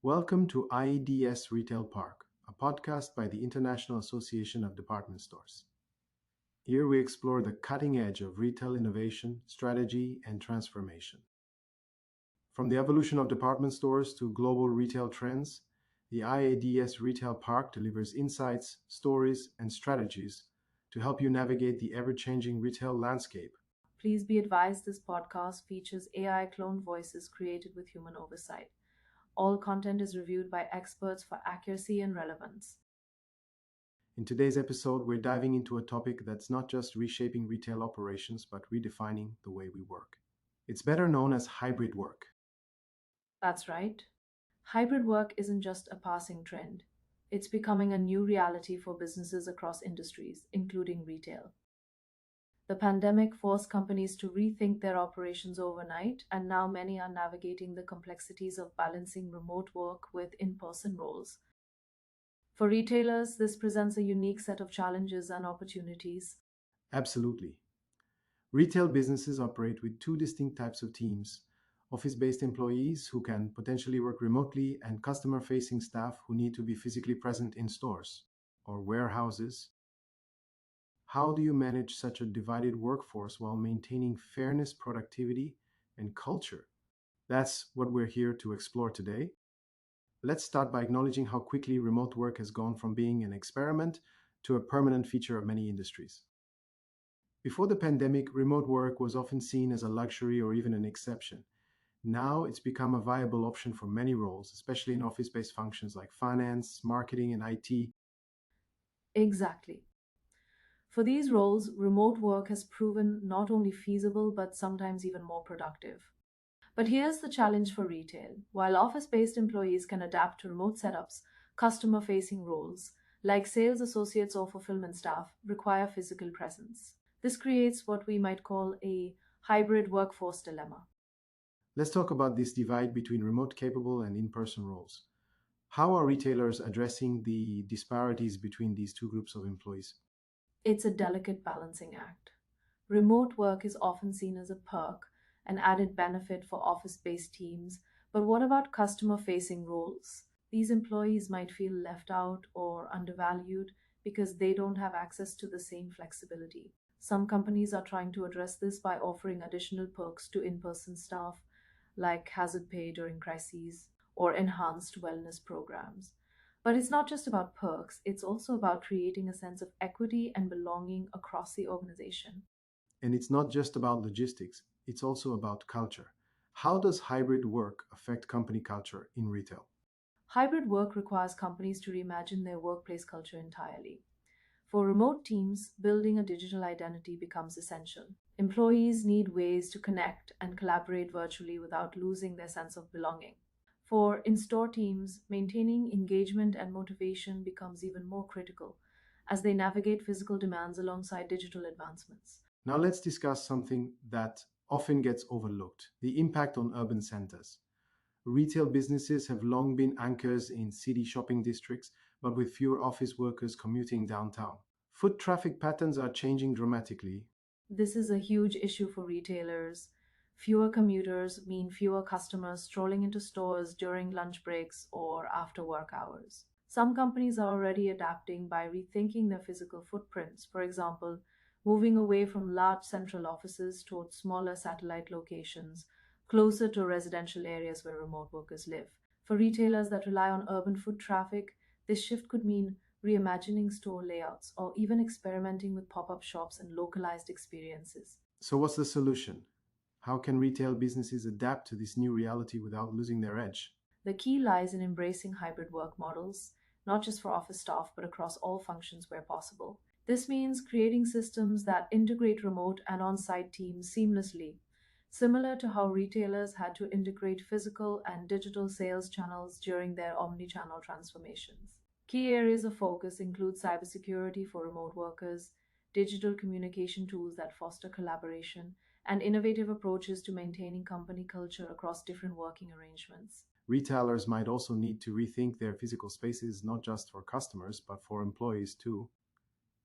Welcome to IADS Retail Park, a podcast by the International Association of Department Stores. Here we explore the cutting edge of retail innovation, strategy, and transformation. From the evolution of department stores to global retail trends, the IADS Retail Park delivers insights, stories, and strategies to help you navigate the ever changing retail landscape. Please be advised this podcast features AI cloned voices created with human oversight. All content is reviewed by experts for accuracy and relevance. In today's episode, we're diving into a topic that's not just reshaping retail operations, but redefining the way we work. It's better known as hybrid work. That's right. Hybrid work isn't just a passing trend, it's becoming a new reality for businesses across industries, including retail. The pandemic forced companies to rethink their operations overnight, and now many are navigating the complexities of balancing remote work with in person roles. For retailers, this presents a unique set of challenges and opportunities. Absolutely. Retail businesses operate with two distinct types of teams: office based employees who can potentially work remotely, and customer facing staff who need to be physically present in stores or warehouses. How do you manage such a divided workforce while maintaining fairness, productivity, and culture? That's what we're here to explore today. Let's start by acknowledging how quickly remote work has gone from being an experiment to a permanent feature of many industries. Before the pandemic, remote work was often seen as a luxury or even an exception. Now it's become a viable option for many roles, especially in office based functions like finance, marketing, and IT. Exactly. For these roles, remote work has proven not only feasible but sometimes even more productive. But here's the challenge for retail. While office based employees can adapt to remote setups, customer facing roles, like sales associates or fulfillment staff, require physical presence. This creates what we might call a hybrid workforce dilemma. Let's talk about this divide between remote capable and in person roles. How are retailers addressing the disparities between these two groups of employees? It's a delicate balancing act. Remote work is often seen as a perk, an added benefit for office based teams, but what about customer facing roles? These employees might feel left out or undervalued because they don't have access to the same flexibility. Some companies are trying to address this by offering additional perks to in person staff, like hazard pay during crises or enhanced wellness programs. But it's not just about perks, it's also about creating a sense of equity and belonging across the organization. And it's not just about logistics, it's also about culture. How does hybrid work affect company culture in retail? Hybrid work requires companies to reimagine their workplace culture entirely. For remote teams, building a digital identity becomes essential. Employees need ways to connect and collaborate virtually without losing their sense of belonging. For in store teams, maintaining engagement and motivation becomes even more critical as they navigate physical demands alongside digital advancements. Now let's discuss something that often gets overlooked: the impact on urban centers. Retail businesses have long been anchors in city shopping districts, but with fewer office workers commuting downtown, foot traffic patterns are changing dramatically. This is a huge issue for retailers. Fewer commuters mean fewer customers strolling into stores during lunch breaks or after work hours. Some companies are already adapting by rethinking their physical footprints, for example, moving away from large central offices towards smaller satellite locations closer to residential areas where remote workers live. For retailers that rely on urban foot traffic, this shift could mean reimagining store layouts, or even experimenting with pop up shops and localized experiences. So, what's the solution? How can retail businesses adapt to this new reality without losing their edge? The key lies in embracing hybrid work models, not just for office staff, but across all functions where possible. This means creating systems that integrate remote and on site teams seamlessly, similar to how retailers had to integrate physical and digital sales channels during their omni-channel transformations. Key areas of focus include cybersecurity for remote workers, digital communication tools that foster collaboration, and innovative approaches to maintaining company culture across different working arrangements. Retailers might also need to rethink their physical spaces not just for customers, but for employees too.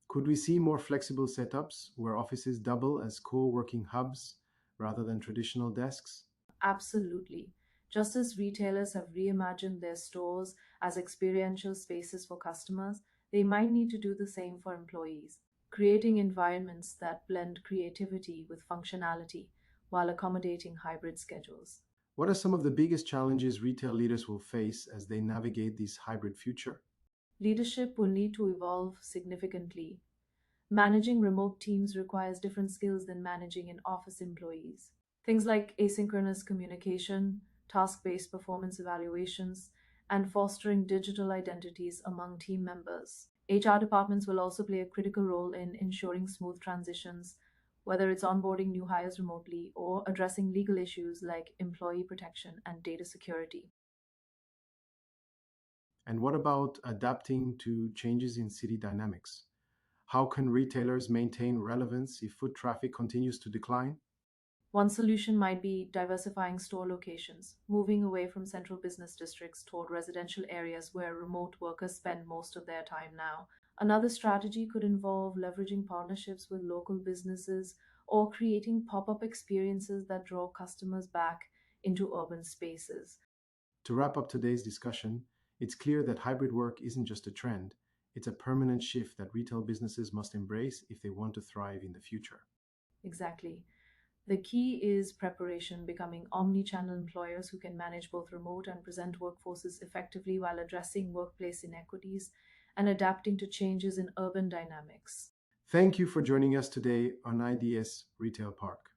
Could we see more flexible setups where offices double as co working hubs rather than traditional desks? Absolutely. Just as retailers have reimagined their stores as experiential spaces for customers, they might need to do the same for employees, creating environments that blend creativity with functionality while accommodating hybrid schedules. What are some of the biggest challenges retail leaders will face as they navigate this hybrid future? Leadership will need to evolve significantly. Managing remote teams requires different skills than managing in office employees. Things like asynchronous communication, task based performance evaluations, and fostering digital identities among team members. HR departments will also play a critical role in ensuring smooth transitions, whether it's onboarding new hires remotely or addressing legal issues like employee protection and data security. And what about adapting to changes in city dynamics? How can retailers maintain relevance if foot traffic continues to decline? One solution might be diversifying store locations, moving away from central business districts toward residential areas where remote workers spend most of their time now. Another strategy could involve leveraging partnerships with local businesses or creating pop up experiences that draw customers back into urban spaces. To wrap up today's discussion, it's clear that hybrid work isn't just a trend, it's a permanent shift that retail businesses must embrace if they want to thrive in the future. Exactly. The key is preparation, becoming omni channel employers who can manage both remote and present workforces effectively while addressing workplace inequities and adapting to changes in urban dynamics. Thank you for joining us today on IDS Retail Park.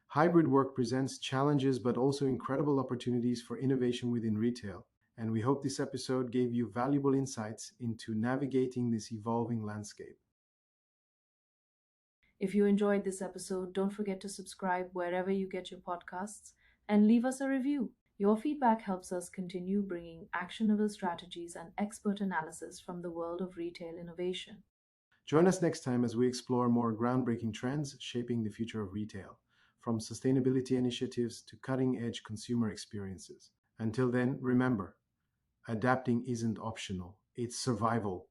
Hybrid work presents challenges but also incredible opportunities for innovation within retail, and we hope this episode gave you valuable insights into navigating this evolving landscape. If you enjoyed this episode, don't forget to subscribe wherever you get your podcasts and leave us a review. Your feedback helps us continue bringing actionable strategies and expert analysis from the world of retail innovation. Join us next time as we explore more groundbreaking trends shaping the future of retail, from sustainability initiatives to cutting edge consumer experiences. Until then, remember, adapting isn't optional, it's survival.